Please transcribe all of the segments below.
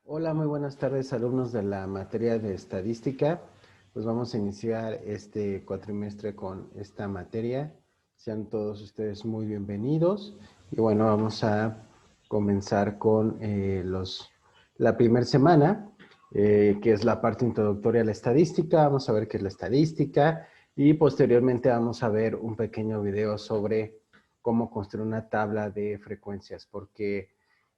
Hola, muy buenas tardes, alumnos de la materia de estadística. Pues vamos a iniciar este cuatrimestre con esta materia. Sean todos ustedes muy bienvenidos. Y bueno, vamos a comenzar con la primera semana, que es la parte introductoria a la estadística. Vamos a ver qué es la estadística y posteriormente vamos a ver un pequeño video sobre cómo construir una tabla de frecuencias, porque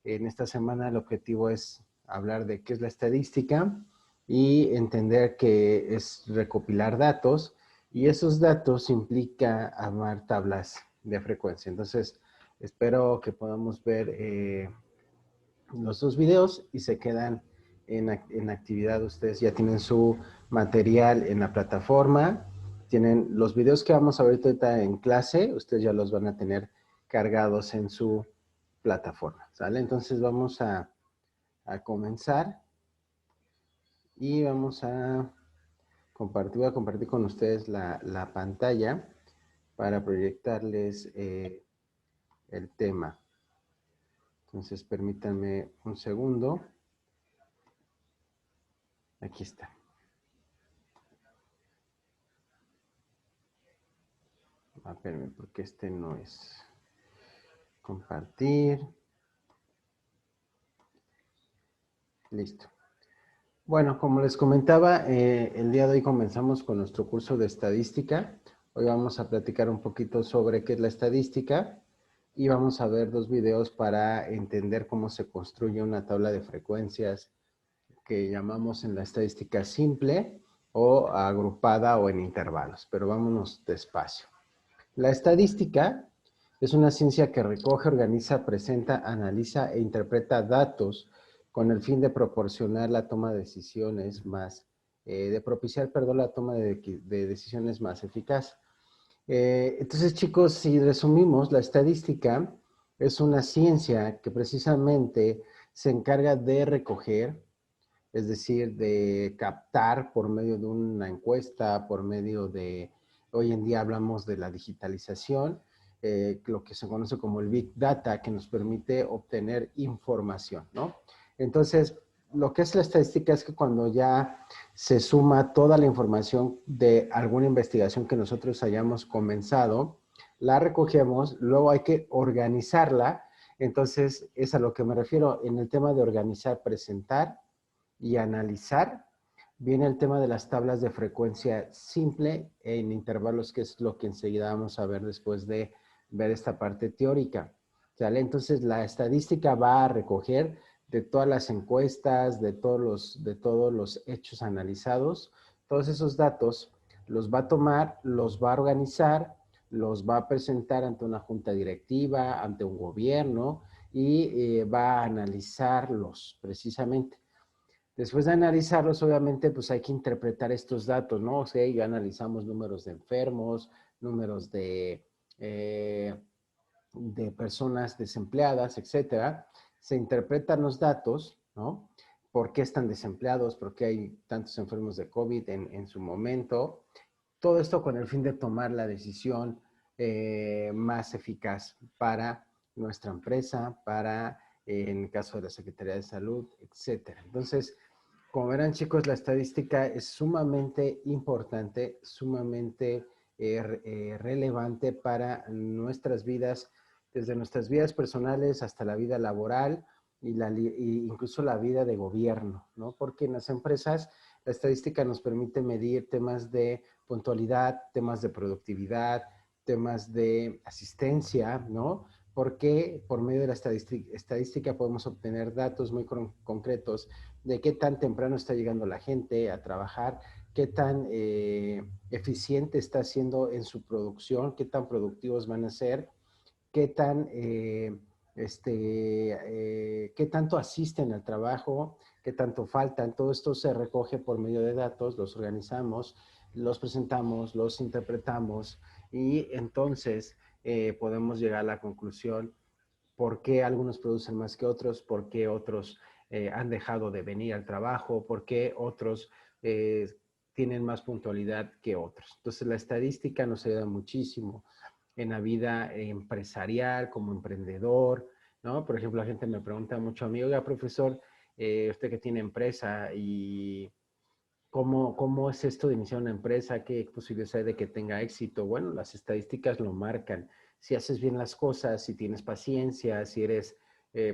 en esta semana el objetivo es hablar de qué es la estadística y entender que es recopilar datos, y esos datos implica armar tablas de frecuencia. Entonces, espero que podamos ver los dos videos y se quedan en actividad. Ustedes ya tienen su material en la plataforma, tienen los videos que vamos a ver ahorita en clase, ustedes ya los van a tener cargados en su plataforma, ¿sale? Entonces vamos a comenzar y vamos a voy a compartir con ustedes la pantalla para proyectarles el tema. Entonces permítanme un segundo. Aquí está. Espérenme, porque este no es compartir. Listo. Bueno, como les comentaba, el día de hoy comenzamos con nuestro curso de estadística. Hoy vamos a platicar un poquito sobre qué es la estadística y vamos a ver dos videos para entender cómo se construye una tabla de frecuencias que llamamos en la estadística simple o agrupada o en intervalos, pero vámonos despacio. La estadística es una ciencia que recoge, organiza, presenta, analiza e interpreta datos con el fin de proporcionar la toma de decisiones más, de propiciar, perdón, la toma de decisiones más eficaz. Entonces, chicos, si resumimos, la estadística es una ciencia que precisamente se encarga de recoger, es decir, de captar por medio de una encuesta, por medio de, hoy en día hablamos de la digitalización, lo que se conoce como el Big Data, que nos permite obtener información, ¿no? Entonces, lo que es la estadística es que cuando ya se suma toda la información de alguna investigación que nosotros hayamos comenzado, la recogemos, luego hay que organizarla. Entonces, es a lo que me refiero en el tema de organizar, presentar y analizar. Viene el tema de las tablas de frecuencia simple en intervalos, que es lo que enseguida vamos a ver después de ver esta parte teórica. ¿Sale? Entonces, la estadística va a recoger de todas las encuestas, de todos los hechos analizados, todos esos datos los va a tomar, los va a organizar, los va a presentar ante una junta directiva, ante un gobierno, y va a analizarlos precisamente. Después de analizarlos, obviamente, pues hay que interpretar estos datos, ¿no? O sea, ya analizamos números de enfermos, números de personas desempleadas, etcétera. Se interpretan los datos, ¿no? ¿Por qué están desempleados? ¿Por qué hay tantos enfermos de COVID en su momento? Todo esto con el fin de tomar la decisión más eficaz para nuestra empresa, para, en el caso de la Secretaría de Salud, etcétera. Entonces, como verán, chicos, la estadística es sumamente importante, sumamente relevante para nuestras vidas, desde nuestras vidas personales hasta la vida laboral y incluso la vida de gobierno, ¿no? Porque en las empresas la estadística nos permite medir temas de puntualidad, temas de productividad, temas de asistencia, ¿no? Porque por medio de la estadística podemos obtener datos muy concretos de qué tan temprano está llegando la gente a trabajar, qué tan eficiente está siendo en su producción, qué tan productivos van a ser, qué tan, qué tanto asisten al trabajo, qué tanto faltan. Todo esto se recoge por medio de datos, los organizamos, los presentamos, los interpretamos y entonces podemos llegar a la conclusión por qué algunos producen más que otros, por qué otros han dejado de venir al trabajo, por qué otros eh, tienen más puntualidad que otros. Entonces la estadística nos ayuda muchísimo en la vida empresarial, como emprendedor, ¿no? Por ejemplo, la gente me pregunta mucho a mí, oiga, profesor, usted que tiene empresa y cómo es esto de iniciar una empresa, qué posibilidades hay de que tenga éxito. Bueno, las estadísticas lo marcan. Si haces bien las cosas, si tienes paciencia, si eres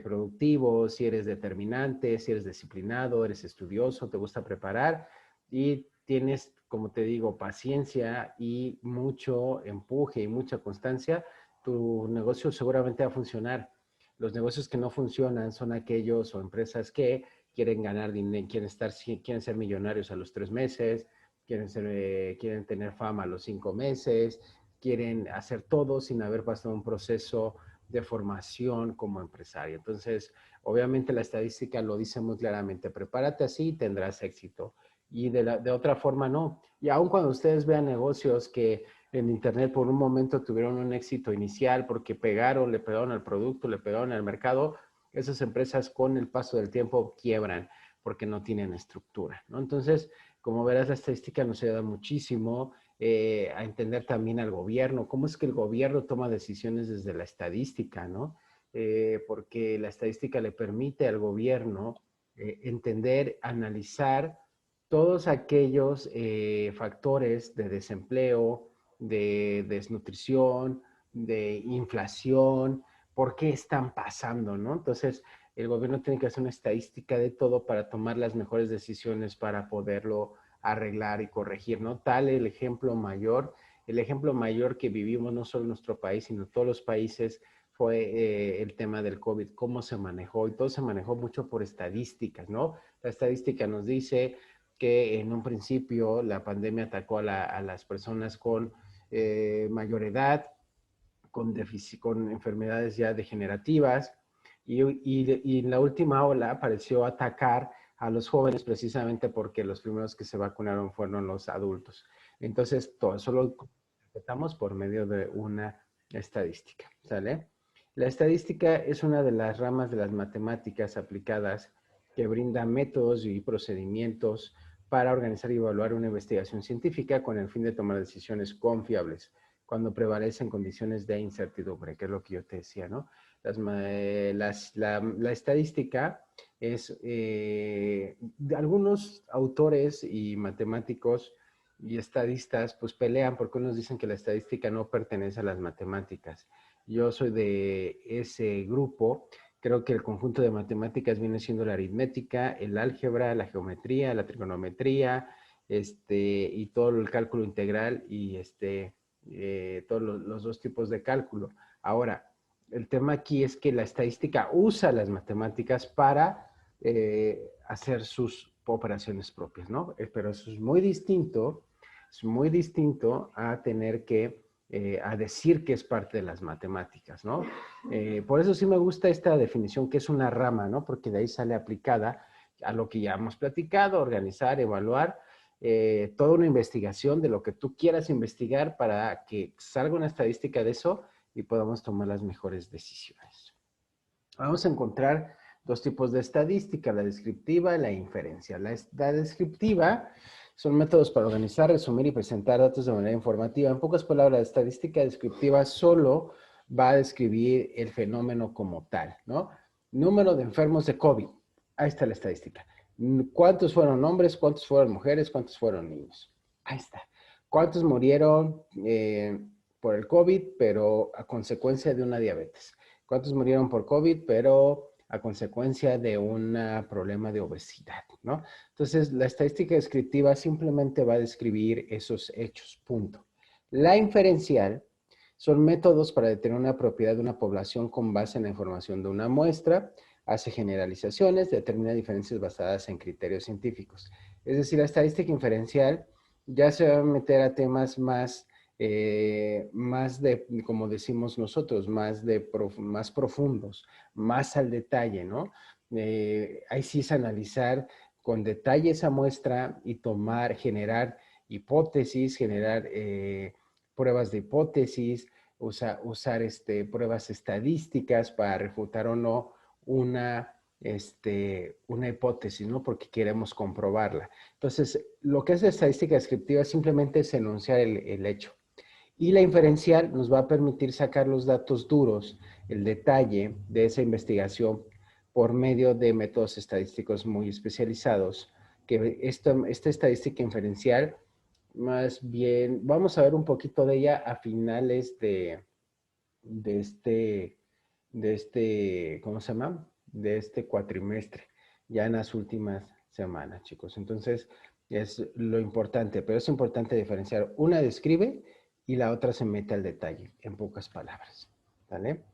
productivo, si eres determinante, si eres disciplinado, eres estudioso, te gusta preparar y tienes, como te digo, paciencia y mucho empuje y mucha constancia, tu negocio seguramente va a funcionar. Los negocios que no funcionan son aquellos o empresas que quieren ganar dinero, quieren ser millonarios a los 3 meses, quieren tener fama a los 5 meses, quieren hacer todo sin haber pasado un proceso de formación como empresario. Entonces, obviamente la estadística lo dice muy claramente, prepárate así y tendrás éxito. Y de otra forma no. Y aun cuando ustedes vean negocios que en internet por un momento tuvieron un éxito inicial porque le pegaron al producto, le pegaron al mercado, esas empresas con el paso del tiempo quiebran porque no tienen estructura, ¿no? Entonces, como verás, la estadística nos ayuda muchísimo a entender también al gobierno, cómo es que el gobierno toma decisiones desde la estadística, ¿no? Porque la estadística le permite al gobierno entender, analizar todos aquellos factores de desempleo, de desnutrición, de inflación, por qué están pasando, ¿no? Entonces, el gobierno tiene que hacer una estadística de todo para tomar las mejores decisiones para poderlo arreglar y corregir, ¿no? El ejemplo mayor que vivimos no solo en nuestro país, sino en todos los países fue el tema del COVID, cómo se manejó, y todo se manejó mucho por estadísticas, ¿no? La estadística nos dice que en un principio la pandemia atacó a las personas con mayor edad, con enfermedades ya degenerativas, y en la última ola pareció atacar a los jóvenes precisamente porque los primeros que se vacunaron fueron los adultos. Entonces, todo eso lo interpretamos por medio de una estadística, ¿sale? La estadística es una de las ramas de las matemáticas aplicadas que brinda métodos y procedimientos para organizar y evaluar una investigación científica con el fin de tomar decisiones confiables cuando prevalecen condiciones de incertidumbre, que es lo que yo te decía, ¿no? La estadística es, algunos autores y matemáticos y estadistas pues pelean porque unos dicen que la estadística no pertenece a las matemáticas. Yo soy de ese grupo. Creo que el conjunto de matemáticas viene siendo la aritmética, el álgebra, la geometría, la trigonometría, y todo el cálculo integral y todos los dos tipos de cálculo. Ahora, el tema aquí es que la estadística usa las matemáticas para hacer sus operaciones propias, ¿no? Pero eso es muy distinto a tener que, a decir que es parte de las matemáticas, ¿no? Por eso sí me gusta esta definición que es una rama, ¿no? Porque de ahí sale aplicada a lo que ya hemos platicado, organizar, evaluar, toda una investigación de lo que tú quieras investigar para que salga una estadística de eso y podamos tomar las mejores decisiones. Vamos a encontrar dos tipos de estadística, la descriptiva y la inferencial. La descriptiva son métodos para organizar, resumir y presentar datos de manera informativa. En pocas palabras, la estadística descriptiva solo va a describir el fenómeno como tal, ¿no? Número de enfermos de COVID. Ahí está la estadística. ¿Cuántos fueron hombres? ¿Cuántos fueron mujeres? ¿Cuántos fueron niños? Ahí está. ¿Cuántos murieron por el COVID, pero a consecuencia de una diabetes? ¿Cuántos murieron por COVID, pero a consecuencia de un problema de obesidad, ¿no? Entonces, la estadística descriptiva simplemente va a describir esos hechos, punto. La inferencial son métodos para determinar una propiedad de una población con base en la información de una muestra, hace generalizaciones, determina diferencias basadas en criterios científicos. Es decir, la estadística inferencial ya se va a meter a temas más como decimos nosotros, más profundos, más al detalle, ¿no? Ahí sí es analizar con detalle esa muestra y generar hipótesis, generar pruebas de hipótesis, usar pruebas estadísticas para refutar o no una, una hipótesis, ¿no? Porque queremos comprobarla. Entonces, lo que es la estadística descriptiva simplemente es enunciar el hecho. Y la inferencial nos va a permitir sacar los datos duros, el detalle de esa investigación por medio de métodos estadísticos muy especializados, que esta estadística inferencial, más bien, vamos a ver un poquito de ella a finales de este, ¿cómo se llama? De este cuatrimestre, ya en las últimas semanas, chicos. Entonces, es lo importante, pero es importante diferenciar. Una describe y la otra se mete al detalle, en pocas palabras, ¿vale?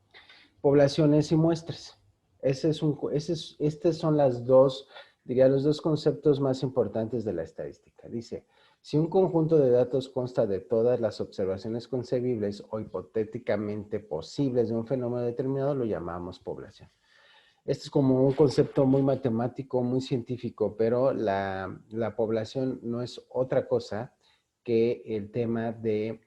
Poblaciones y muestras. Estas son las dos, diría, los dos conceptos más importantes de la estadística. Dice, si un conjunto de datos consta de todas las observaciones concebibles o hipotéticamente posibles de un fenómeno determinado, lo llamamos población. Este es como un concepto muy matemático, muy científico, pero la población no es otra cosa que el tema de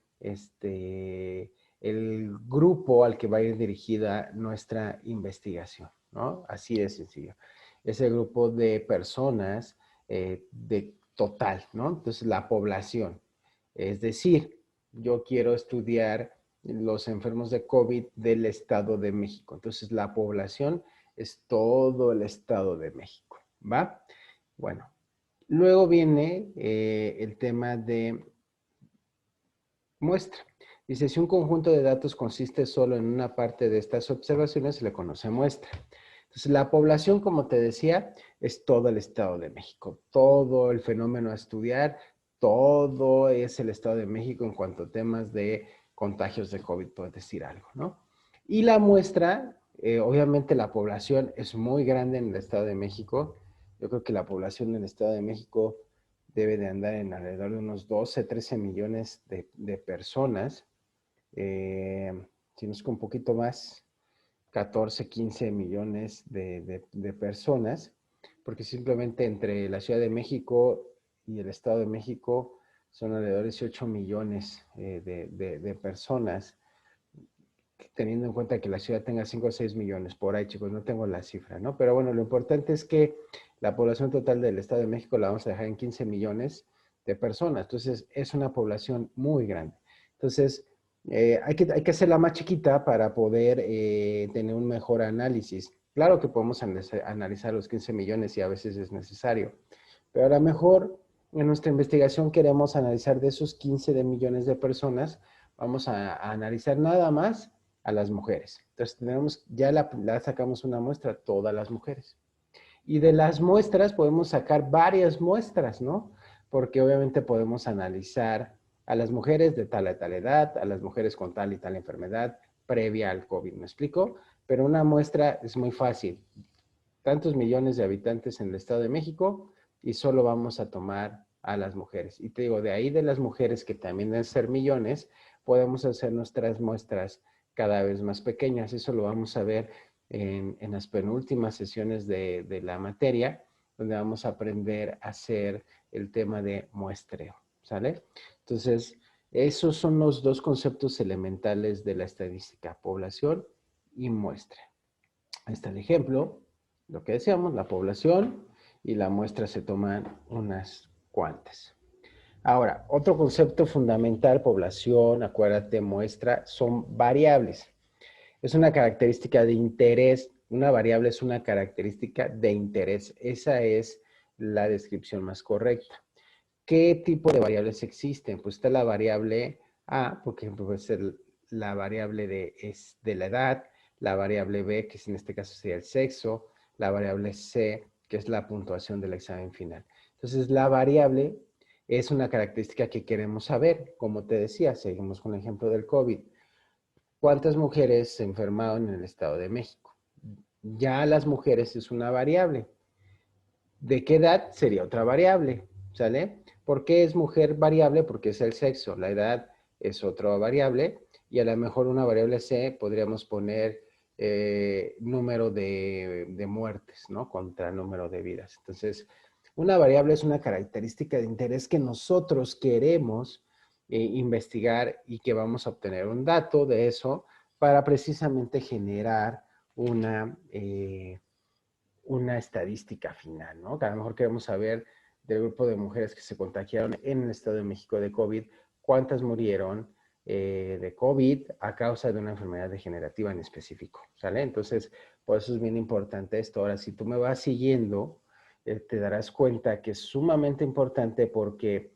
el grupo al que va a ir dirigida nuestra investigación, ¿no? Así de sencillo. Ese grupo de personas de total, ¿no? Entonces, la población. Es decir, yo quiero estudiar los enfermos de COVID del Estado de México. Entonces, la población es todo el Estado de México, ¿va? Bueno, luego viene el tema de muestra. Dice, si un conjunto de datos consiste solo en una parte de estas observaciones, se le conoce muestra. Entonces, la población, como te decía, es todo el Estado de México. Todo el fenómeno a estudiar, todo es el Estado de México en cuanto a temas de contagios de COVID, puedes decir algo, ¿no? Y la muestra, obviamente la población es muy grande en el Estado de México. Yo creo que la población en el Estado de México debe de andar en alrededor de unos 12, 13 millones de personas. Si no es que un poquito más, 14, 15 millones de personas, porque simplemente entre la Ciudad de México y el Estado de México son alrededor de 18 millones de personas, teniendo en cuenta que la ciudad tenga 5 o 6 millones, por ahí chicos, no tengo la cifra, ¿no? Pero bueno, lo importante es que la población total del Estado de México la vamos a dejar en 15 millones de personas, entonces es una población muy grande. Entonces, hay que hacerla más chiquita para poder tener un mejor análisis. Claro que podemos analizar los 15 millones y a veces es necesario, pero a lo mejor en nuestra investigación queremos analizar de esos 15 de millones de personas, vamos a analizar nada más a las mujeres. Entonces tenemos, ya la sacamos una muestra, todas las mujeres. Y de las muestras podemos sacar varias muestras, ¿no? Porque obviamente podemos analizar a las mujeres de tal a tal edad, a las mujeres con tal y tal enfermedad previa al COVID, ¿me explico? Pero una muestra es muy fácil. Tantos millones de habitantes en el Estado de México y solo vamos a tomar a las mujeres. Y te digo, de ahí de las mujeres, que también deben ser millones, podemos hacer nuestras muestras cada vez más pequeñas. Eso lo vamos a ver en las penúltimas sesiones de la materia, donde vamos a aprender a hacer el tema de muestreo, ¿sale? Entonces, esos son los dos conceptos elementales de la estadística, población y muestra. Ahí está el ejemplo, lo que decíamos, la población y la muestra se toman unas cuantas. Ahora, otro concepto fundamental, población, acuérdate, muestra, son variables. Es una característica de interés. Una variable es una característica de interés. Esa es la descripción más correcta. ¿Qué tipo de variables existen? Pues está la variable A, por ejemplo, puede ser la variable de la edad, la variable B, que en este caso sería el sexo, la variable C, que es la puntuación del examen final. Entonces, la variable es una característica que queremos saber. Como te decía, seguimos con el ejemplo del COVID. ¿Cuántas mujeres se enfermaron en el Estado de México? Ya las mujeres es una variable. ¿De qué edad? Sería otra variable, ¿sale? ¿Por qué es mujer variable? Porque es el sexo. La edad es otra variable. Y a lo mejor una variable C podríamos poner número de muertes, ¿no? Contra número de vidas. Entonces, una variable es una característica de interés que nosotros queremos investigar y que vamos a obtener un dato de eso para precisamente generar una estadística final, ¿no? Que a lo mejor queremos saber del grupo de mujeres que se contagiaron en el Estado de México de COVID, cuántas murieron, de COVID a causa de una enfermedad degenerativa en específico, ¿sale? Entonces, por eso es bien importante esto. Ahora, si tú me vas siguiendo, te darás cuenta que es sumamente importante porque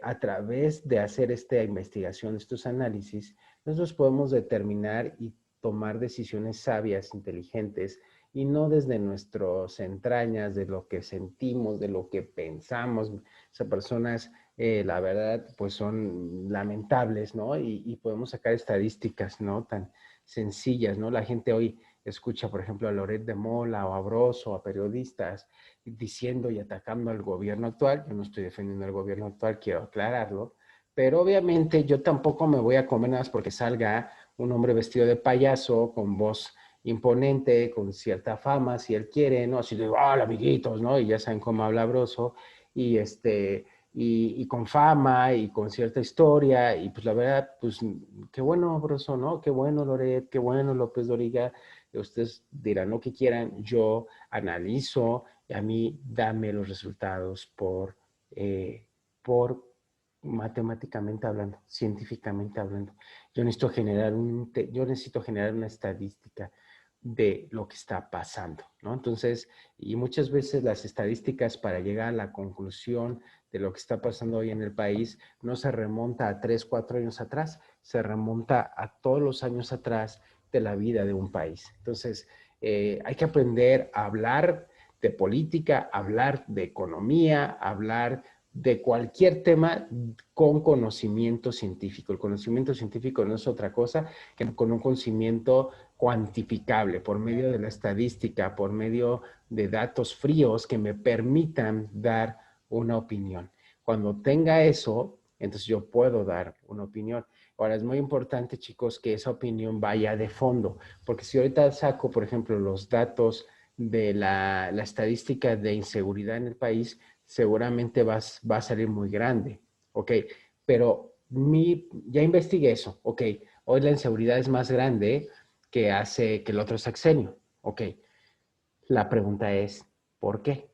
a través de hacer esta investigación, estos análisis, nosotros podemos determinar y tomar decisiones sabias, inteligentes, y no desde nuestras entrañas, de lo que sentimos, de lo que pensamos. Esas personas, la verdad, pues son lamentables, ¿no? Y podemos sacar estadísticas, ¿no? Tan sencillas, ¿no? La gente hoy escucha, por ejemplo, a Loret de Mola o a Broso, a periodistas, diciendo y atacando al gobierno actual. Yo no estoy defendiendo al gobierno actual, quiero aclararlo, pero obviamente yo tampoco me voy a comer nada más porque salga un hombre vestido de payaso, con voz imponente, con cierta fama, si él quiere, ¿no? Así de, hola, amiguitos, ¿no? Y ya saben cómo habla Broso, y y con fama y con cierta historia, y pues la verdad, pues qué bueno, Broso, ¿no? Qué bueno, Loret, qué bueno, López Doriga. Ustedes dirán lo que quieran, yo analizo, y a mí dame los resultados por matemáticamente hablando, científicamente hablando. Yo necesito generar una estadística de lo que está pasando, ¿no? Entonces, y muchas veces las estadísticas para llegar a la conclusión de lo que está pasando hoy en el país no se remonta a 3, 4 años atrás, se remonta a todos los años atrás de la vida de un país. Entonces, hay que aprender a hablar de política, hablar de economía, hablar de cualquier tema con conocimiento científico. El conocimiento científico no es otra cosa que con un conocimiento cuantificable por medio de la estadística, por medio de datos fríos que me permitan dar una opinión. Cuando tenga eso, entonces yo puedo dar una opinión. Ahora, es muy importante, chicos, que esa opinión vaya de fondo, porque si ahorita saco, por ejemplo, los datos de la estadística de inseguridad en el país, seguramente va a salir muy grande, ¿ok? Pero ya investigué eso, ¿ok? Hoy la inseguridad es más grande que hace que el otro sexenio, ¿ok? La pregunta es, ¿por qué?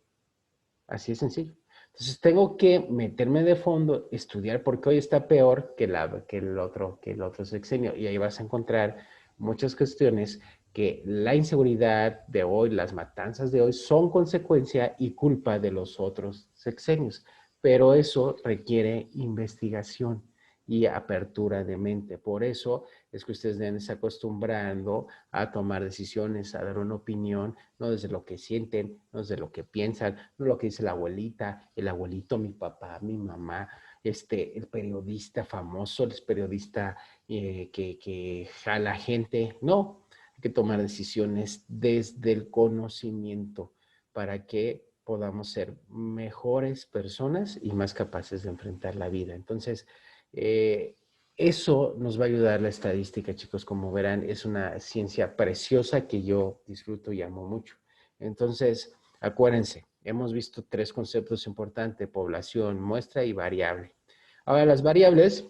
Así es sencillo. Entonces tengo que meterme de fondo, estudiar por qué hoy está peor que el otro sexenio. Y ahí vas a encontrar muchas cuestiones que la inseguridad de hoy, las matanzas de hoy, son consecuencia y culpa de los otros sexenios. Pero eso requiere investigación y apertura de mente. Por eso es que ustedes deben estar acostumbrando a tomar decisiones, a dar una opinión, no desde lo que sienten, no desde lo que piensan, no lo que dice la abuelita, el abuelito, mi papá, mi mamá, el periodista famoso, el periodista que jala gente. No, hay que tomar decisiones desde el conocimiento para que podamos ser mejores personas y más capaces de enfrentar la vida. Entonces, eh, eso nos va a ayudar la estadística, chicos. Como verán, es una ciencia preciosa que yo disfruto y amo mucho. Entonces, acuérdense, hemos visto tres conceptos importantes: población, muestra y variable. Ahora, las variables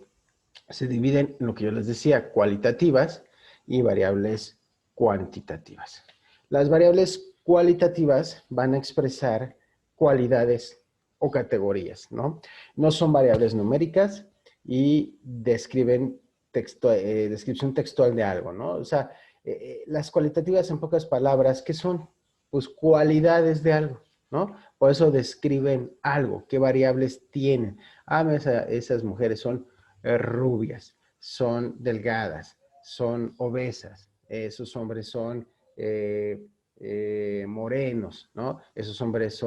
se dividen en lo que yo les decía, cualitativas y variables cuantitativas. Las variables cualitativas van a expresar cualidades o categorías, ¿no? No son variables numéricas y describen descripción textual de algo, ¿no? O sea, las cualitativas, en pocas palabras, ¿qué son? Pues cualidades de algo, ¿no? Por eso describen algo, qué variables tienen. Ah, esas mujeres son rubias, son delgadas, son obesas, esos hombres son morenos, ¿no? Esos hombres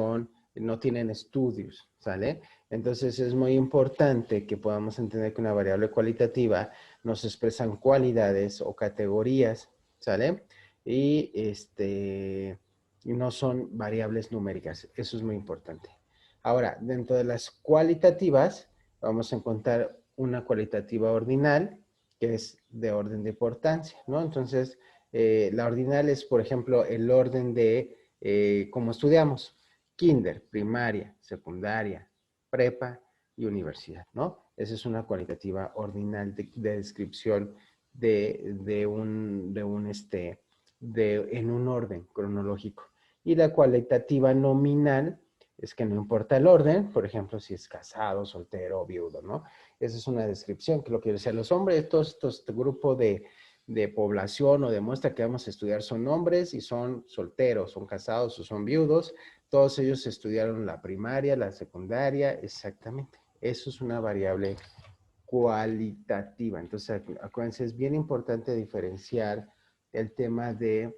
no tienen estudios, ¿sale? Entonces es muy importante que podamos entender que una variable cualitativa nos expresan cualidades o categorías, ¿sale? Y no son variables numéricas, eso es muy importante. Ahora, dentro de las cualitativas, vamos a encontrar una cualitativa ordinal, que es de orden de importancia, ¿no? Entonces, la ordinal es, por ejemplo, el orden de cómo estudiamos: kinder, primaria, secundaria, prepa y universidad, ¿no? Esa es una cualitativa ordinal de descripción en un orden cronológico. Y la cualitativa nominal es que no importa el orden, por ejemplo, si es casado, soltero o viudo, ¿no? Esa es una descripción, que lo que decía los hombres, este grupo de población o de muestra que vamos a estudiar son hombres y son solteros, son casados o son viudos. Todos ellos estudiaron la primaria, la secundaria, exactamente. Eso es una variable cualitativa. Entonces, acuérdense, es bien importante diferenciar el tema de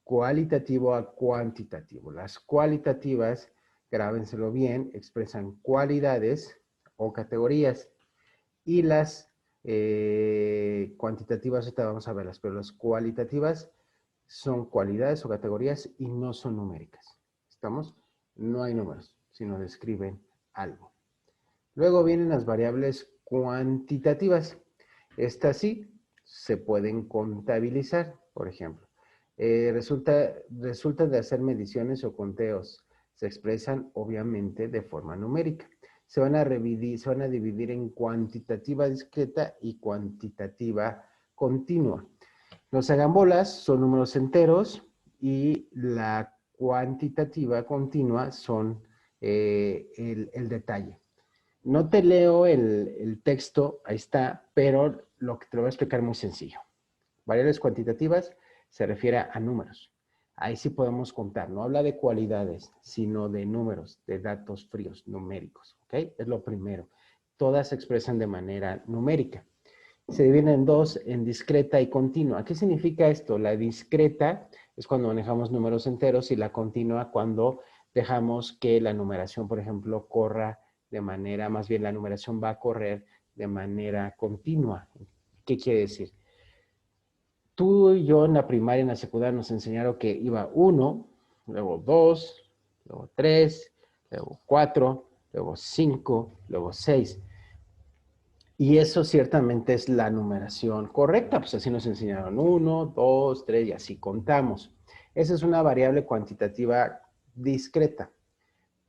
cualitativo a cuantitativo. Las cualitativas, grábenselo bien, expresan cualidades o categorías. Y las cuantitativas, ahorita vamos a verlas, pero las cualitativas son cualidades o categorías y no son numéricas. ¿Estamos? No hay números, sino describen algo. Luego vienen las variables cuantitativas. Estas sí se pueden contabilizar, por ejemplo. Resulta de hacer mediciones o conteos. Se expresan obviamente de forma numérica. Se van a dividir en cuantitativa discreta y cuantitativa continua. Los agambolas son números enteros y la cuantitativa continua son el detalle. No te leo el texto, ahí está, pero lo que te lo voy a explicar muy sencillo. Variables cuantitativas se refiere a números. Ahí sí podemos contar. No habla de cualidades, sino de números, de datos fríos, numéricos. ¿Ok? Es lo primero. Todas se expresan de manera numérica. Se dividen en dos, en discreta y continua. ¿Qué significa esto? La discreta es cuando manejamos números enteros y la continua cuando dejamos que la numeración, por ejemplo, corra de manera, más bien la numeración va a correr de manera continua. ¿Qué quiere decir? Tú y yo en la primaria, en la secundaria nos enseñaron que iba 1, luego 2, luego 3, luego 4, luego 5, luego 6. Y eso ciertamente es la numeración correcta, pues así nos enseñaron 1, 2, 3 y así contamos. Esa es una variable cuantitativa discreta.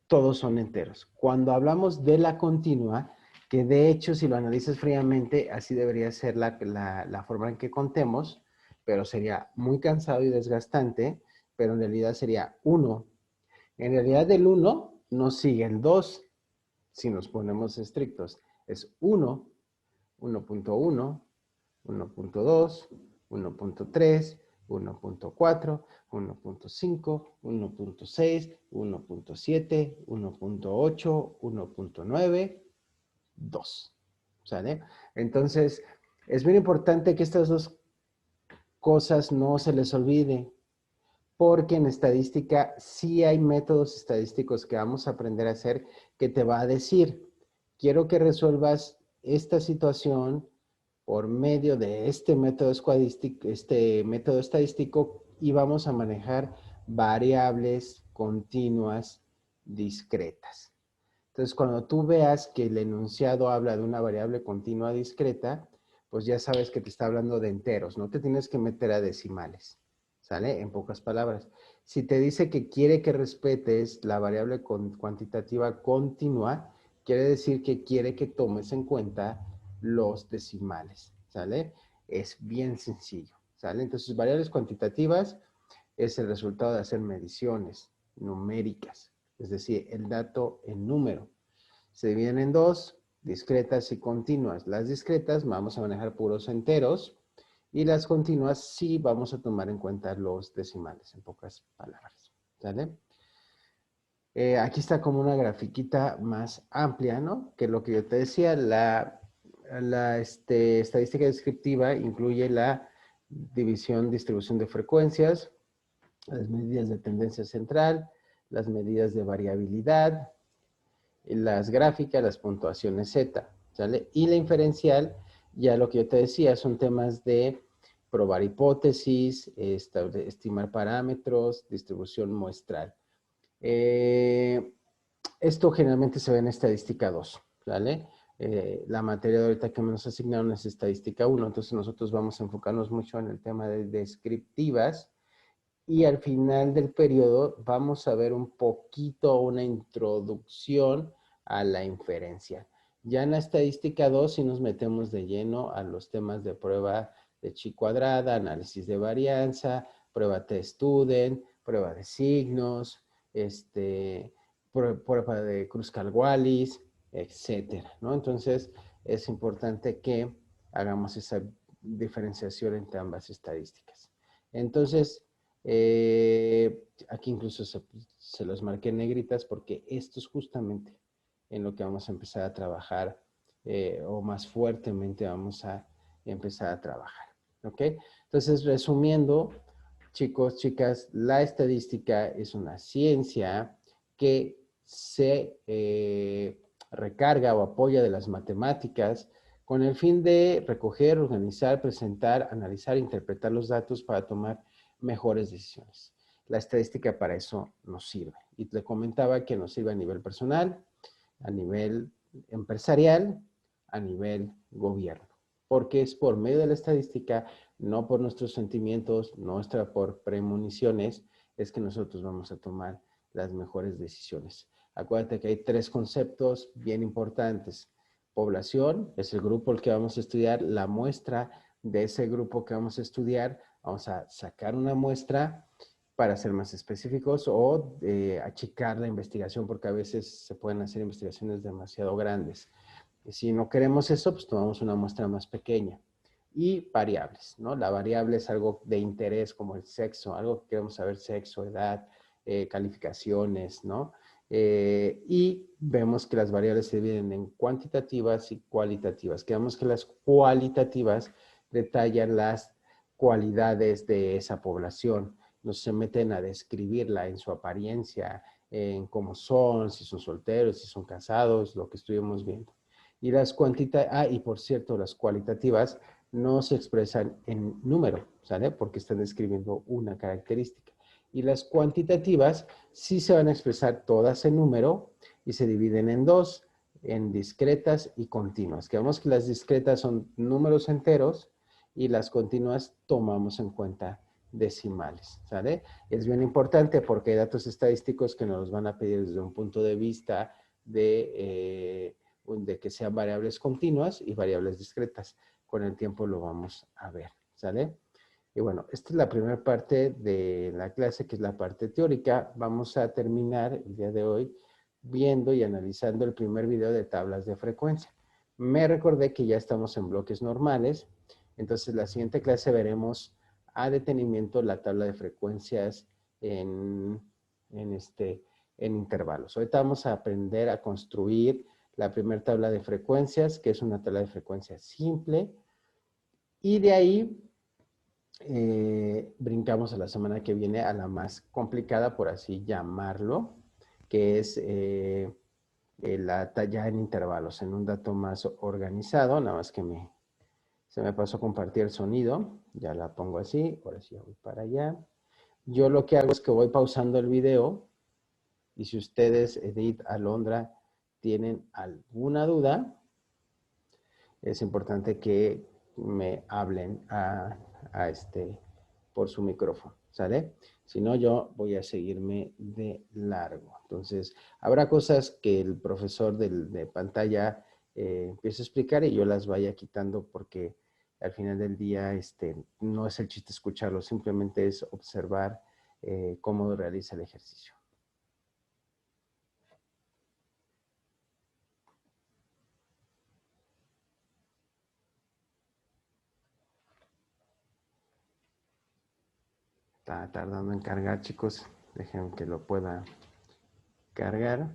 Todos son enteros. Cuando hablamos de la continua, que de hecho si lo analizas fríamente, así debería ser la forma en que contemos, pero sería muy cansado y desgastante, pero en realidad sería 1. En realidad del 1 nos sigue el 2, si nos ponemos estrictos. Es 1, 1.1, 1.2, 1.3, 1.4, 1.5, 1.6, 1.7, 1.8, 1.9, 2. ¿Sale? Entonces, es muy importante que estas dos cosas no se les olvide, porque en estadística sí hay métodos estadísticos que vamos a aprender a hacer que te va a decir, quiero que resuelvas esta situación por medio de este método estadístico y vamos a manejar variables continuas discretas. Entonces, cuando tú veas que el enunciado habla de una variable continua discreta, pues ya sabes que te está hablando de enteros, no te tienes que meter a decimales, ¿sale? En pocas palabras. Si te dice que quiere que respetes la variable cuantitativa continua, quiere decir que quiere que tomes en cuenta los decimales, ¿sale? Es bien sencillo, ¿sale? Entonces, variables cuantitativas es el resultado de hacer mediciones numéricas, es decir, el dato en número. Se dividen en dos, discretas y continuas. Las discretas vamos a manejar puros enteros y las continuas sí vamos a tomar en cuenta los decimales, en pocas palabras, ¿sale? Aquí está como una grafiquita más amplia, ¿no? Que lo que yo te decía, la estadística descriptiva incluye la división, distribución de frecuencias, las medidas de tendencia central, las medidas de variabilidad, las gráficas, las puntuaciones Z, ¿sale? Y la inferencial, ya lo que yo te decía, son temas de probar hipótesis, estimar parámetros, distribución muestral. Esto generalmente se ve en estadística 2, ¿vale? La materia de ahorita que nos asignaron es estadística 1, entonces nosotros vamos a enfocarnos mucho en el tema de descriptivas y al final del periodo vamos a ver un poquito una introducción a la inferencia. Ya en la estadística 2 sí nos metemos de lleno a los temas de prueba de chi cuadrada, análisis de varianza, prueba t-student, prueba de signos, prueba de Kruskal-Wallis, etcétera, ¿no? Entonces, es importante que hagamos esa diferenciación entre ambas estadísticas. Entonces, aquí incluso se los marqué en negritas porque esto es justamente en lo que vamos a empezar a trabajar o más fuertemente vamos a empezar a trabajar, ¿ok? Entonces, resumiendo, chicos, chicas, la estadística es una ciencia que se recarga o apoya de las matemáticas con el fin de recoger, organizar, presentar, analizar, interpretar los datos para tomar mejores decisiones. La estadística para eso nos sirve. Y te comentaba que nos sirve a nivel personal, a nivel empresarial, a nivel gobierno. Porque es por medio de la estadística, no por nuestros sentimientos, no por premoniciones, es que nosotros vamos a tomar las mejores decisiones. Acuérdate que hay 3 conceptos bien importantes. Población es el grupo al que vamos a estudiar, la muestra de ese grupo que vamos a estudiar, vamos a sacar una muestra para ser más específicos o achicar la investigación porque a veces se pueden hacer investigaciones demasiado grandes. Y si no queremos eso, pues tomamos una muestra más pequeña. Y variables, ¿no? La variable es algo de interés como el sexo, algo que queremos saber, sexo, edad, calificaciones, ¿no? Y vemos que las variables se dividen en cuantitativas y cualitativas. Quedamos que las cualitativas detallan las cualidades de esa población, no se meten a describirla en su apariencia, en cómo son, si son solteros, si son casados, lo que estuvimos viendo. Y las y por cierto, las cualitativas no se expresan en número, ¿sale? Porque están describiendo una característica. Y las cuantitativas sí se van a expresar todas en número y se dividen en 2, en discretas y continuas. Que vemos que las discretas son números enteros y las continuas tomamos en cuenta decimales, ¿sale? Es bien importante porque hay datos estadísticos que nos van a pedir desde un punto de vista de que sean variables continuas y variables discretas. Con el tiempo lo vamos a ver, ¿sale? Y bueno, esta es la primera parte de la clase, que es la parte teórica. Vamos a terminar el día de hoy viendo y analizando el primer video de tablas de frecuencia. Me recordé que ya estamos en bloques normales, entonces la siguiente clase veremos a detenimiento la tabla de frecuencias en intervalos. Ahorita vamos a aprender a construir la primera tabla de frecuencias, que es una tabla de frecuencias simple, y de ahí brincamos a la semana que viene a la más complicada, por así llamarlo, que es la talla en intervalos, en un dato más organizado. Nada más que se me pasó a compartir el sonido, ya la pongo así, ahora sí voy para allá. Yo lo que hago es que voy pausando el video y si ustedes, Edith, Alondra, tienen alguna duda, es importante que me hablen por su micrófono, ¿sale? Si no, yo voy a seguirme de largo. Entonces, habrá cosas que el profesor de pantalla empiece a explicar y yo las vaya quitando porque al final del día no es el chiste escucharlo, simplemente es observar cómo realiza el ejercicio. Está tardando en cargar, chicos. Dejen que lo pueda cargar.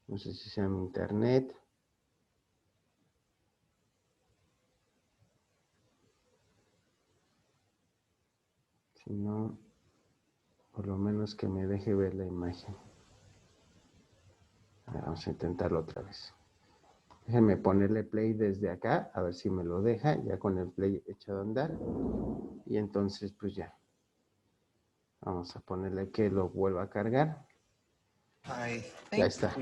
No sé si sea mi internet. Si no, por lo menos que me deje ver la imagen. Vamos a intentarlo otra vez. Déjenme ponerle play desde acá, a ver si me lo deja, ya con el play echado a andar. Y entonces, pues ya. Vamos a ponerle que lo vuelva a cargar. Ya está.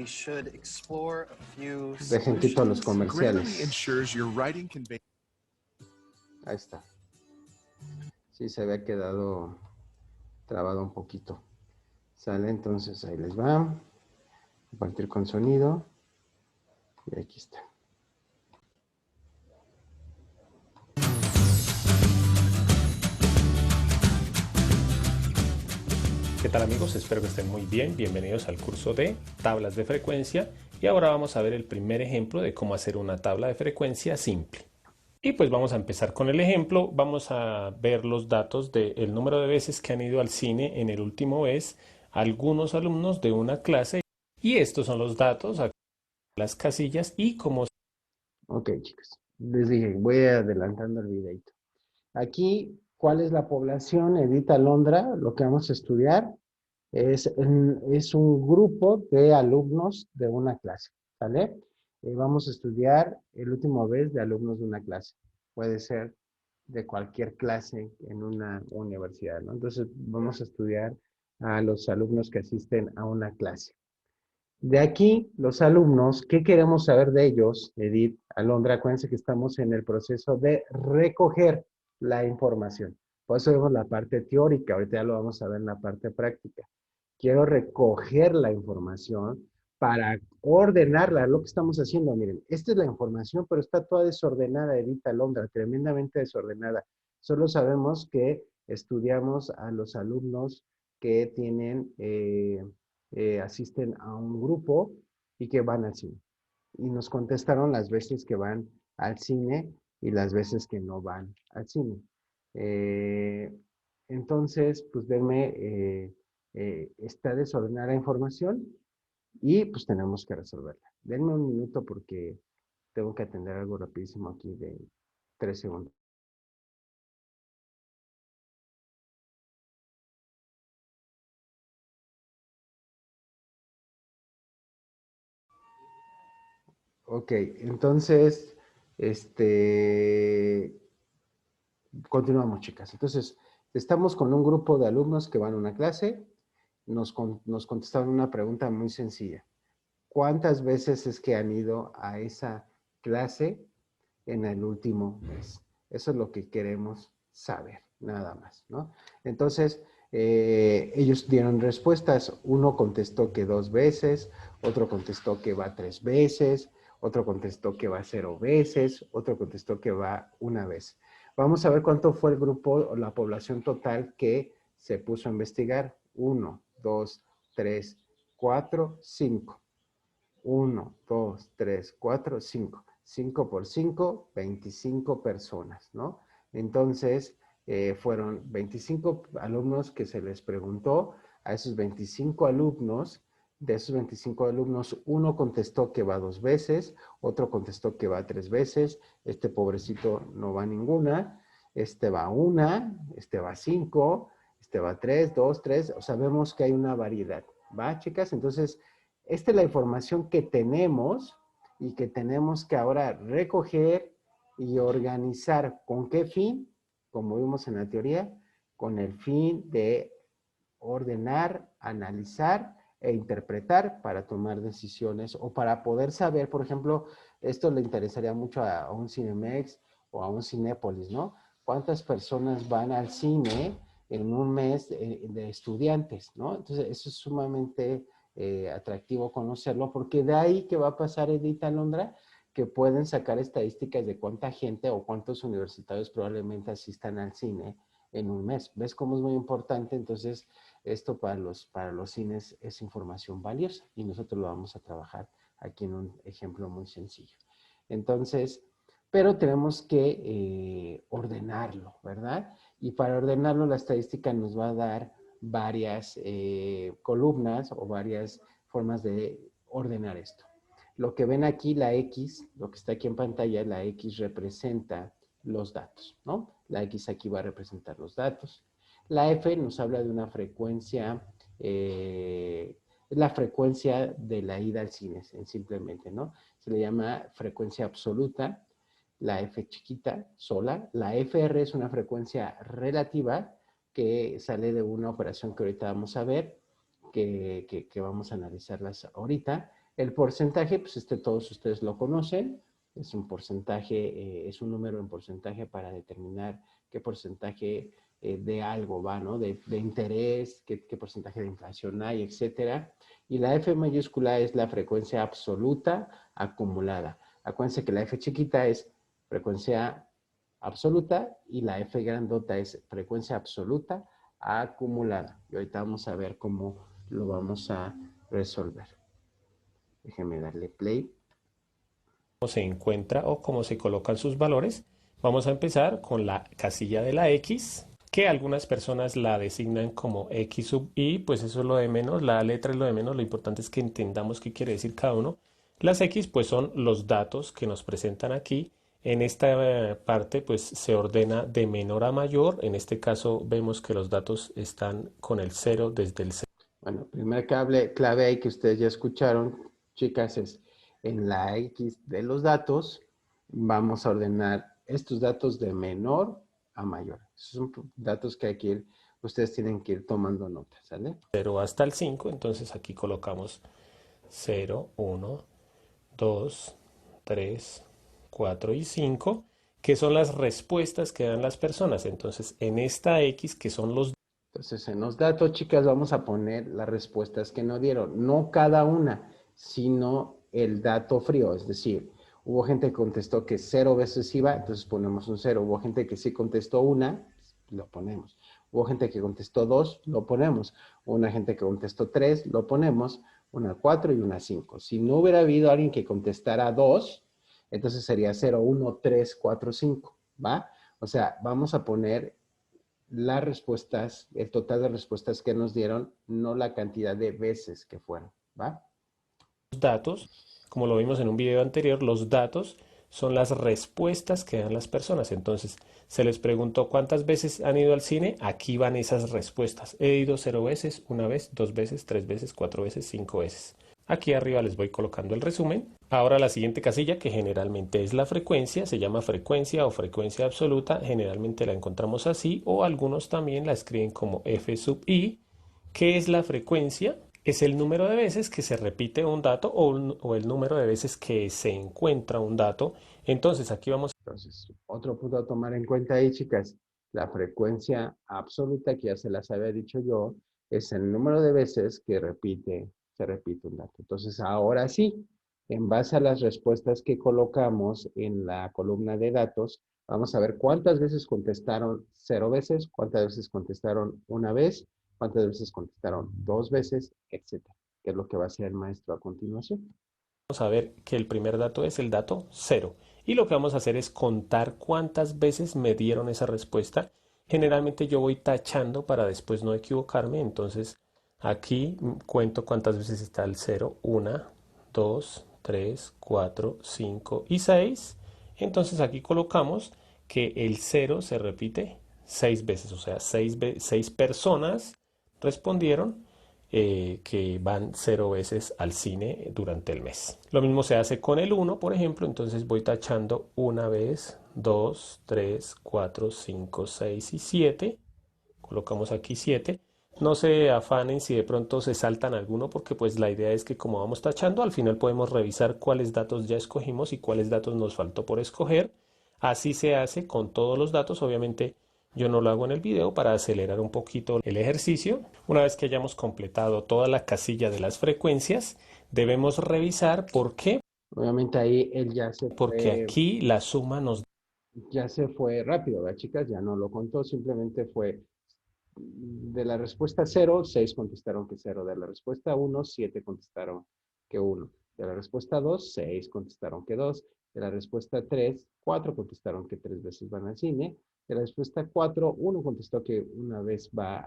Dejen quito los comerciales. Ahí está. Sí, se había quedado trabado un poquito. Sale, entonces ahí les va. Compartir con sonido. Y aquí está. ¿Qué tal amigos? Espero que estén muy bien. Bienvenidos al curso de tablas de frecuencia y ahora vamos a ver el primer ejemplo de cómo hacer una tabla de frecuencia simple. Y pues vamos a empezar con el ejemplo. Vamos a ver los datos del número de veces que han ido al cine en el último mes algunos alumnos de una clase y estos son los datos, aquí las casillas y cómo. Ok, chicos. Les dije, voy adelantando el videito. Aquí, ¿cuál es la población? Edith Alondra, lo que vamos a estudiar es un grupo de alumnos de una clase, ¿vale? Vamos a estudiar el último vez de alumnos de una clase. Puede ser de cualquier clase en una universidad, ¿no? Entonces, vamos a estudiar a los alumnos que asisten a una clase. De aquí, los alumnos, ¿qué queremos saber de ellos? Edith, Alondra, acuérdense que estamos en el proceso de recoger la información. Por eso vemos la parte teórica, ahorita ya lo vamos a ver en la parte práctica. Quiero recoger la información para ordenarla, lo que estamos haciendo. Miren, esta es la información, pero está toda desordenada, Edith, Alondra, tremendamente desordenada. Solo sabemos que estudiamos a los alumnos que tienen asisten a un grupo y que van al cine. Y nos contestaron las veces que van al cine y las veces que no van al cine. Eh, entonces, pues denme, está desordenada la información y pues tenemos que resolverla. Denme un minuto porque tengo que atender algo rapidísimo aquí de 3 segundos. Ok, entonces, continuamos, chicas. Entonces, estamos con un grupo de alumnos que van a una clase. Nos contestaron una pregunta muy sencilla. ¿Cuántas veces es que han ido a esa clase en el último mes? Eso es lo que queremos saber, nada más, ¿no? Entonces, ellos dieron respuestas. Uno contestó que 2 veces, otro contestó que va 3 veces, otro contestó que va 0 veces, otro contestó que va una vez. Vamos a ver cuánto fue el grupo o la población total que se puso a investigar. 1, 2, 3, 4, 5. 1, 2, 3, 4, 5. 5 por 5, 25 personas, ¿no? Entonces, fueron 25 alumnos que se les preguntó. A esos 25 alumnos, de esos 25 alumnos, uno contestó que va 2 veces, otro contestó que va 3 veces, este pobrecito no va ninguna, este va una, este va 5, este va 3, 2, 3, o sea, vemos que hay una variedad, ¿va, chicas? Entonces, esta es la información que tenemos y que tenemos que ahora recoger y organizar. ¿Con qué fin? Como vimos en la teoría, con el fin de ordenar, analizar e interpretar para tomar decisiones o para poder saber, por ejemplo, esto le interesaría mucho a un Cinemex o a un Cinépolis, ¿no? ¿Cuántas personas van al cine en un mes de estudiantes, ¿no? Entonces, eso es sumamente atractivo conocerlo, porque de ahí que va a pasar, Edith, Alondra, que pueden sacar estadísticas de cuánta gente o cuántos universitarios probablemente asistan al cine en un mes. ¿Ves cómo es muy importante? Entonces, esto para los cines es información valiosa y nosotros lo vamos a trabajar aquí en un ejemplo muy sencillo. Entonces, pero tenemos que ordenarlo, ¿verdad? Y para ordenarlo, la estadística nos va a dar varias columnas o varias formas de ordenar esto. Lo que ven aquí, la X, lo que está aquí en pantalla, la X representa los datos, ¿no? La X aquí va a representar los datos. La F nos habla de una frecuencia, la frecuencia de la ida al cine, simplemente, ¿no? Se le llama frecuencia absoluta, la F chiquita, sola. La FR es una frecuencia relativa que sale de una operación que ahorita vamos a ver, que vamos a analizarlas ahorita. El porcentaje, pues todos ustedes lo conocen, es un porcentaje, es un número en porcentaje para determinar qué porcentaje de algo va, ¿no? De interés, qué porcentaje de inflación hay, etcétera. Y la F mayúscula es la frecuencia absoluta acumulada. Acuérdense que la F chiquita es frecuencia absoluta y la F grandota es frecuencia absoluta acumulada. Y ahorita vamos a ver cómo lo vamos a resolver. Déjenme darle play. Cómo se encuentra o cómo se colocan sus valores. Vamos a empezar con la casilla de la X, que algunas personas la designan como X sub I, pues eso es lo de menos, la letra es lo de menos, lo importante es que entendamos qué quiere decir cada uno. Las X pues son los datos que nos presentan aquí. En esta parte pues se ordena de menor a mayor, en este caso vemos que los datos están con el 0 desde el 0. Bueno, primer clave ahí que ustedes ya escucharon, chicas, es en la X de los datos, vamos a ordenar estos datos de menor a mayor. Esos son datos que ustedes tienen que ir tomando nota, ¿sale? 0 hasta el 5, entonces aquí colocamos 0, 1, 2, 3, 4 y 5, que son las respuestas que dan las personas. Entonces, en esta X, que son los... Entonces, en los datos, chicas, vamos a poner las respuestas que nos dieron. No cada una, sino el dato frío. Es decir, hubo gente que contestó que 0 veces iba, entonces ponemos un 0. Hubo gente que sí contestó una, lo ponemos. Hubo gente que contestó 2, lo ponemos. Hubo una gente que contestó 3, lo ponemos. Una 4 y una 5. Si no hubiera habido alguien que contestara 2, entonces sería 0, 1, 3, 4, 5, ¿va? O sea, vamos a poner las respuestas, el total de respuestas que nos dieron, no la cantidad de veces que fueron, ¿va? datos, como lo vimos en un video anterior, los datos son las respuestas que dan las personas. Entonces, se les preguntó cuántas veces han ido al cine, aquí van esas respuestas. He ido 0 veces, 1 vez, 2 veces, 3 veces, 4 veces, 5 veces. Aquí arriba les voy colocando el resumen. Ahora la siguiente casilla, que generalmente es la frecuencia, se llama frecuencia o frecuencia absoluta. Generalmente la encontramos así, o algunos también la escriben como F sub I. ¿Qué es la frecuencia? Es el número de veces que se repite un dato o el número de veces que se encuentra un dato. Entonces aquí vamos. Entonces, otro punto a tomar en cuenta ahí, chicas, la frecuencia absoluta, que ya se las había dicho yo, es el número de veces que se repite un dato. Entonces, ahora sí, en base a las respuestas que colocamos en la columna de datos, vamos a ver cuántas veces contestaron 0 veces, cuántas veces contestaron una vez, cuántas veces contestaron 2 veces, etcétera, que es lo que va a hacer el maestro a continuación. A ver que el primer dato es el dato 0. Y lo que vamos a hacer es contar cuántas veces me dieron esa respuesta. Generalmente yo voy tachando para después no equivocarme. Entonces aquí cuento cuántas veces está el 0. 1, 2, 3, 4, 5 y 6. Entonces aquí colocamos que el 0 se repite 6 veces. O sea, 6 personas respondieron que van 0 veces al cine durante el mes. Lo mismo se hace con el 1, por ejemplo, entonces voy tachando una vez, 2, 3, 4, 5, 6 y 7. Colocamos aquí 7. No se afanen si de pronto se saltan alguno porque pues la idea es que como vamos tachando, al final podemos revisar cuáles datos ya escogimos y cuáles datos nos faltó por escoger. Así se hace con todos los datos, obviamente yo no lo hago en el video para acelerar un poquito el ejercicio. Una vez que hayamos completado toda la casilla de las frecuencias, debemos revisar por qué. Obviamente ahí él Porque aquí la suma nos... ya se fue rápido, ¿verdad, chicas? Ya no lo contó, simplemente fue de la respuesta 0, 6 contestaron que 0. De la respuesta 1, 7 contestaron que 1. De la respuesta 2, 6 contestaron que 2. De la respuesta 3, 4 contestaron que 3 veces van al cine. De la respuesta 4, 1 contestó que una vez va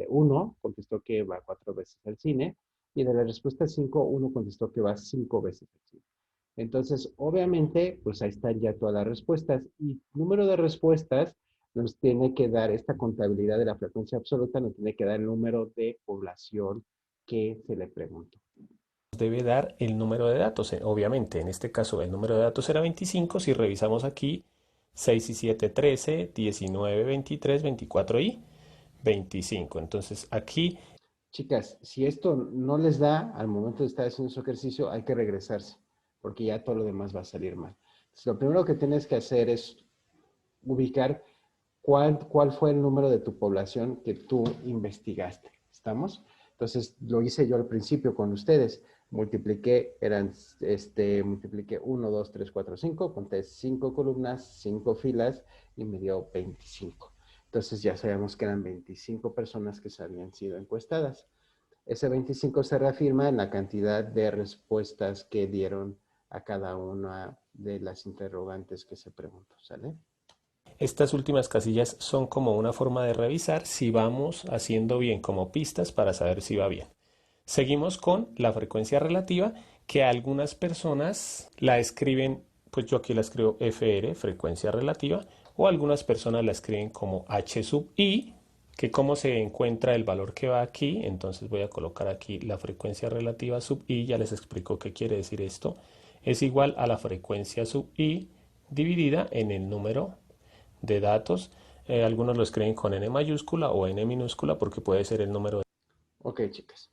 1 contestó que va 4 veces al cine. Y de la respuesta 5, 1 contestó que va 5 veces al cine. Entonces, obviamente, pues ahí están ya todas las respuestas. Y número de respuestas nos tiene que dar esta contabilidad de la frecuencia absoluta, nos tiene que dar el número de población que se le preguntó. debe dar el número de datos. Obviamente, en este caso el número de datos era 25. Si revisamos aquí, 6 y 7, 13, 19, 23, 24 y 25. Entonces aquí... Chicas, si esto no les da al momento de estar haciendo su ejercicio, hay que regresarse, porque ya todo lo demás va a salir mal. Entonces, lo primero que tienes que hacer es ubicar cuál fue el número de tu población que tú investigaste. ¿Estamos? Entonces, lo hice yo al principio con ustedes. Multipliqué 1, 2, 3, 4, 5, conté 5 columnas, 5 filas y me dio 25. Entonces ya sabemos que eran 25 personas que se habían sido encuestadas. Ese 25 se reafirma en la cantidad de respuestas que dieron a cada una de las interrogantes que se preguntó, ¿sale? Estas últimas casillas son como una forma de revisar si vamos haciendo bien, como pistas para saber si va bien. Seguimos con la frecuencia relativa, que algunas personas la escriben, pues yo aquí la escribo FR, frecuencia relativa, o algunas personas la escriben como H sub I, que como se encuentra el valor que va aquí, entonces voy a colocar aquí la frecuencia relativa sub I, ya les explico qué quiere decir esto, es igual a la frecuencia sub I dividida en el número de datos. Algunos lo escriben con N mayúscula o N minúscula porque puede ser el número de... Ok, chicas.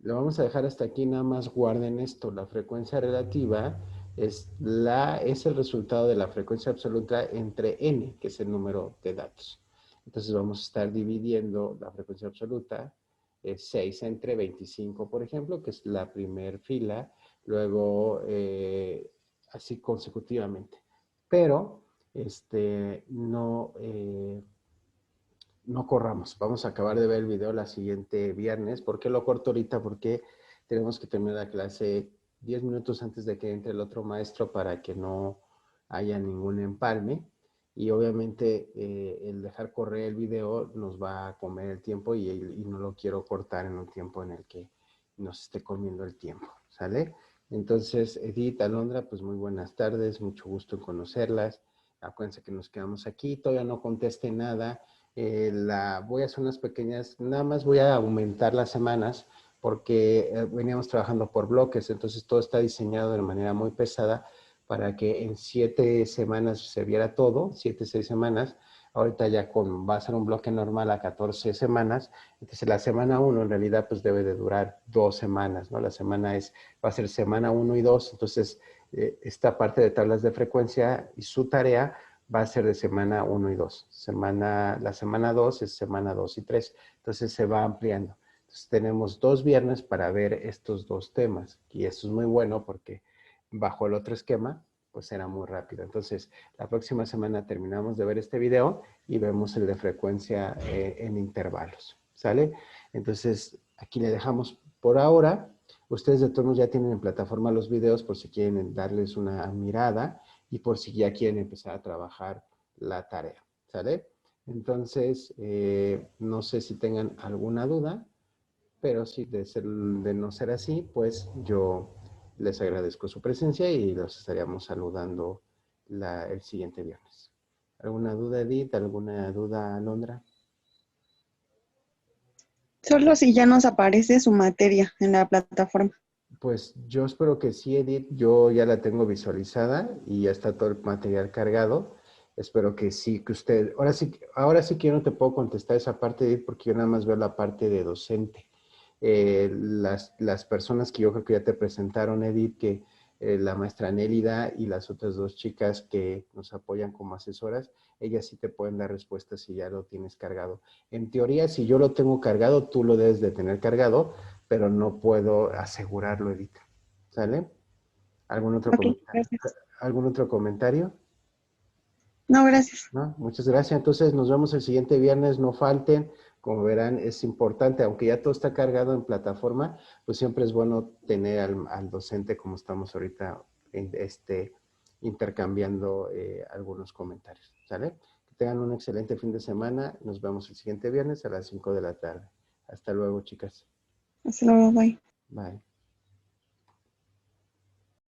Lo vamos a dejar hasta aquí, nada más guarden esto. La frecuencia relativa es el resultado de la frecuencia absoluta entre n, que es el número de datos. Entonces vamos a estar dividiendo la frecuencia absoluta, 6 entre 25, por ejemplo, que es la primera fila, luego así consecutivamente. Pero no, no corramos. Vamos a acabar de ver el video la siguiente viernes. ¿Por qué lo corto ahorita? Porque tenemos que terminar la clase 10 minutos antes de que entre el otro maestro para que no haya ningún empalme. Y obviamente el dejar correr el video nos va a comer el tiempo y no lo quiero cortar en un tiempo en el que nos esté comiendo el tiempo. ¿Sale? Entonces, Edith, Alondra, pues muy buenas tardes. Mucho gusto en conocerlas. Acuérdense que nos quedamos aquí. Todavía no conteste nada. Voy a hacer unas pequeñas, nada más voy a aumentar las semanas porque veníamos trabajando por bloques, entonces todo está diseñado de manera muy pesada para que en 7 semanas se viera todo, 7, 6 semanas. Ahorita ya va a ser un bloque normal a 14 semanas, entonces la semana 1 en realidad pues debe de durar 2 semanas, ¿no? Va a ser semana 1 y 2, entonces esta parte de tablas de frecuencia y su tarea va a ser de semana 1 y 2. La semana 2 es semana 2 y 3. Entonces se va ampliando. Entonces tenemos 2 viernes para ver estos 2 temas. Y eso es muy bueno porque bajo el otro esquema, pues será muy rápido. Entonces, la próxima semana terminamos de ver este video y vemos el de frecuencia en intervalos. ¿Sale? Entonces, aquí le dejamos por ahora. Ustedes de todos ya tienen en plataforma los videos por si quieren darles una mirada y por si ya quieren empezar a trabajar la tarea, ¿sale? Entonces, no sé si tengan alguna duda, pero si de no ser así, pues yo les agradezco su presencia y los estaríamos saludando el siguiente viernes. ¿Alguna duda, Edith? ¿Alguna duda, Alondra? Solo si ya nos aparece su materia en la plataforma. Pues yo espero que sí, Edith. Yo ya la tengo visualizada y ya está todo el material cargado. Espero que sí, que usted... Ahora sí que yo no te puedo contestar esa parte, Edith, porque yo nada más veo la parte de docente. Las personas que yo creo que ya te presentaron, Edith, que la maestra Nélida y las otras 2 chicas que nos apoyan como asesoras, ellas sí te pueden dar respuestas si ya lo tienes cargado. En teoría, si yo lo tengo cargado, tú lo debes de tener cargado, pero no puedo asegurarlo, Edith. ¿Sale? ¿Algún otro Ok, comentario? gracias. ¿Algún otro comentario? No, gracias. ¿No? Muchas gracias. Entonces nos vemos el siguiente viernes, no falten. Como verán, es importante, aunque ya todo está cargado en plataforma, pues siempre es bueno tener al docente como estamos ahorita intercambiando algunos comentarios. ¿Sale? Que tengan un excelente fin de semana. Nos vemos el siguiente viernes a las 5 de la tarde. Hasta luego, chicas. Hasta luego, bye. Bye.